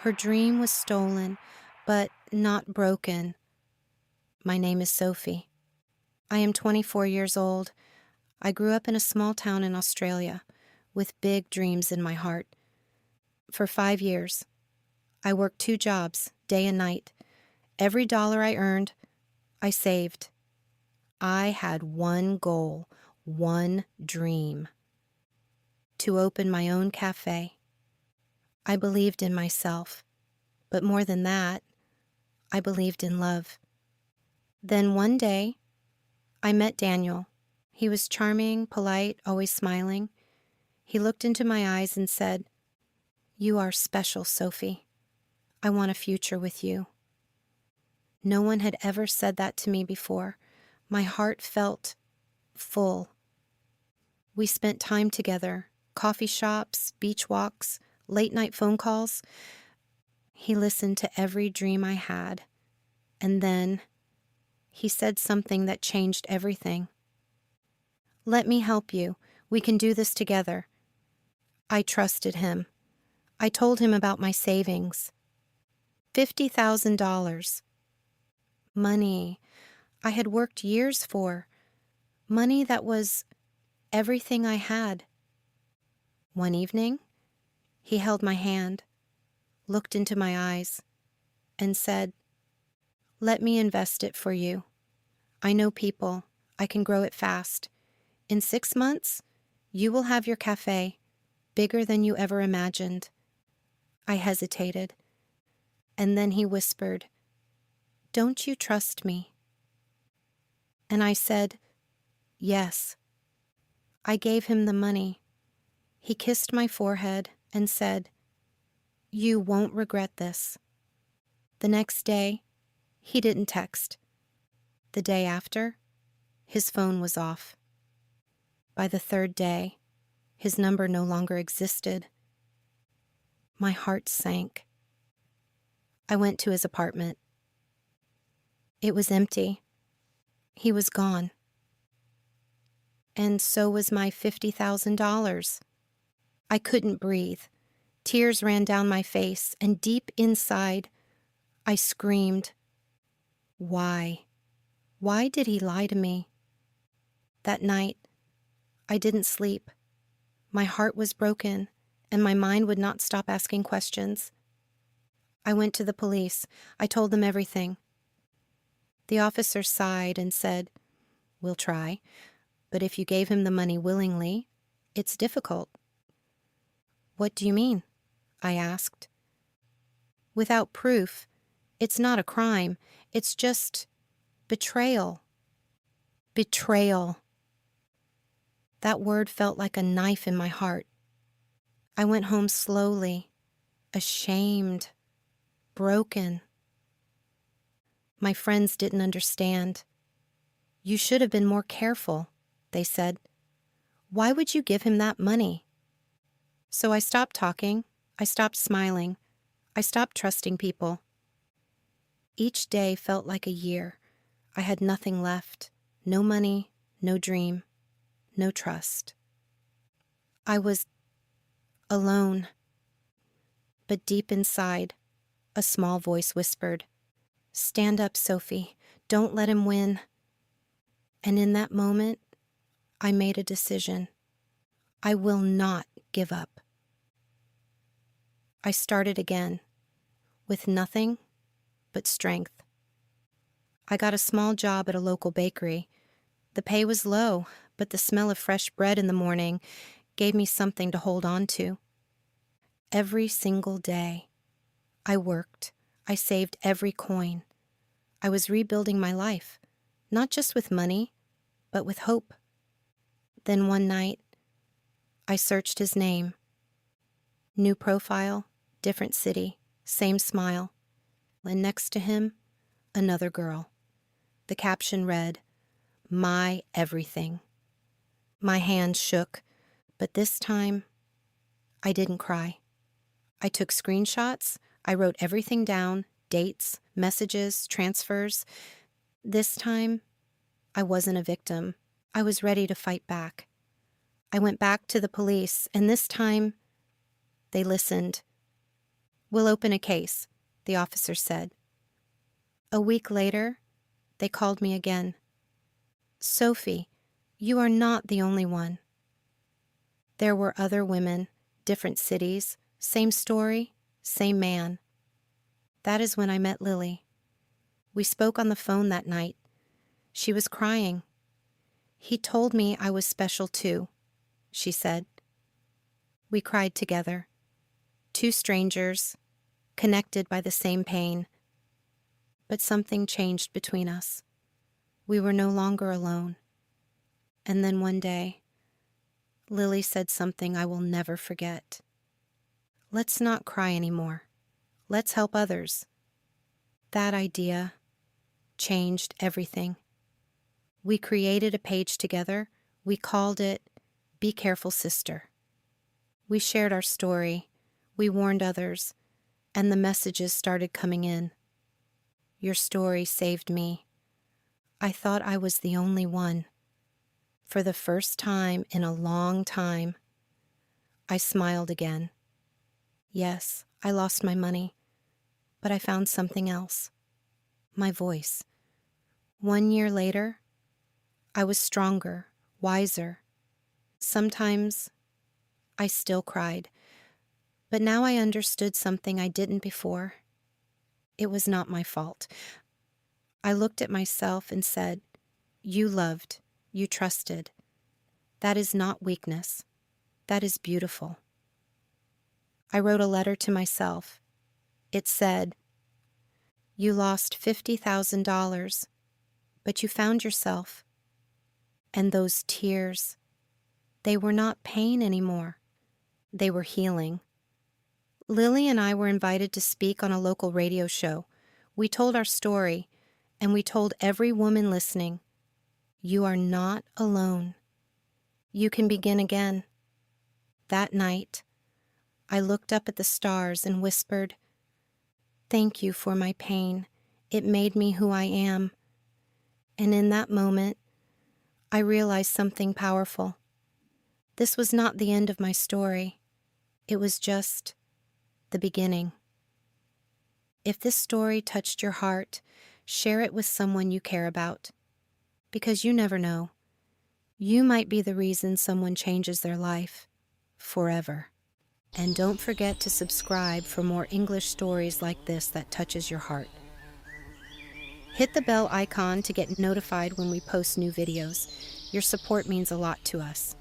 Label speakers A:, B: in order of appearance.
A: Her dream was stolen, but not broken. My name is Sophie. I am 24 years old. I grew up in a small town in Australia with big dreams in my heart. For 5 years, I worked 2 jobs, day and night. Every dollar I earned, I saved. I had one goal, one dream: to open my own café. I believed in myself, but more than that, I believed in love. Then one day, I met Daniel. He was charming, polite, always smiling. He looked into my eyes and said, "You are special, Sophie. I want a future with you." No one had ever said that to me before. My heart felt full. We spent time together, coffee shops, beach walks, late-night phone calls. He listened to every dream I had, and then he said something that changed everything. "Let me help you. We can do this together." I trusted him. I told him about my savings. $50,000. Money I had worked years for. Money that was everything I had. One evening, he held my hand, looked into my eyes, and said, "Let me invest it for you. I know people. I can grow it fast. In 6 months, you will have your cafe, bigger than you ever imagined." I hesitated, and then he whispered, "Don't you trust me?" And I said, "Yes." I gave him the money. He kissed my forehead and said, "You won't regret this." The next day, he didn't text. The day after, his phone was off. By the third day, his number no longer existed. My heart sank. I went to his apartment. It was empty. He was gone. And so was my $50,000. I couldn't breathe. Tears ran down my face, and deep inside, I screamed, "Why? Why did he lie to me?" That night, I didn't sleep. My heart was broken, and my mind would not stop asking questions. I went to the police. I told them everything. The officer sighed and said, "We'll try, but if you gave him the money willingly, it's difficult." "What do you mean?" I asked. "Without proof, it's not a crime. It's just betrayal." Betrayal. That word felt like a knife in my heart. I went home slowly, ashamed, broken. My friends didn't understand. "You should have been more careful," they said. "Why would you give him that money?" So I stopped talking. I stopped smiling. I stopped trusting people. Each day felt like a year. I had nothing left. No money, no dream, no trust. I was alone. But deep inside, a small voice whispered, "Stand up, Sophie. Don't let him win." And in that moment, I made a decision. I will not give up. I started again, with nothing but strength. I got a small job at a local bakery. The pay was low, but the smell of fresh bread in the morning gave me something to hold on to. Every single day, I worked. I saved every coin. I was rebuilding my life, not just with money, but with hope. Then one night, I searched his name. New profile, different city, same smile. And next to him, another girl. The caption read, "My everything." My hands shook, but this time, I didn't cry. I took screenshots. I wrote everything down, dates, messages, transfers. This time, I wasn't a victim. I was ready to fight back. I went back to the police, and this time, they listened. We'll open a case, the officer said. A week later, they called me again. Sophie, you are not the only one. There were other women, different cities, same story, same man. That is when I met Lily. We spoke on the phone that night. She was crying. He told me I was special too, she said. We cried together. Two strangers, connected by the same pain. But something changed between us. We were no longer alone. And then one day, Lily said something I will never forget. Let's not cry anymore. Let's help others. That idea changed everything. We created a page together. We called it Be Careful Sister. We shared our story. We warned others. And the messages started coming in. Your story saved me. I thought I was the only one. For the first time in a long time, I smiled again. Yes, I lost my money, but I found something else. My voice. 1 year later, I was stronger, wiser. Sometimes I still cried, but now I understood something I didn't before. It was not my fault. I looked at myself and said, you loved, you trusted. That is not weakness. That is beautiful. I wrote a letter to myself. It said, you lost $50,000, but you found yourself. And those tears, they were not pain anymore. They were healing. Lily and I were invited to speak on a local radio show. We told our story, and we told every woman listening, you are not alone. You can begin again. That night, I looked up at the stars and whispered, thank you for my pain. It made me who I am. And in that moment, I realized something powerful. This was not the end of my story. It was just the beginning. If this story touched your heart, share it with someone you care about. Because you never know. You might be the reason someone changes their life forever. And don't forget to subscribe for more English stories like this that touches your heart. Hit the bell icon to get notified when we post new videos. Your support means a lot to us.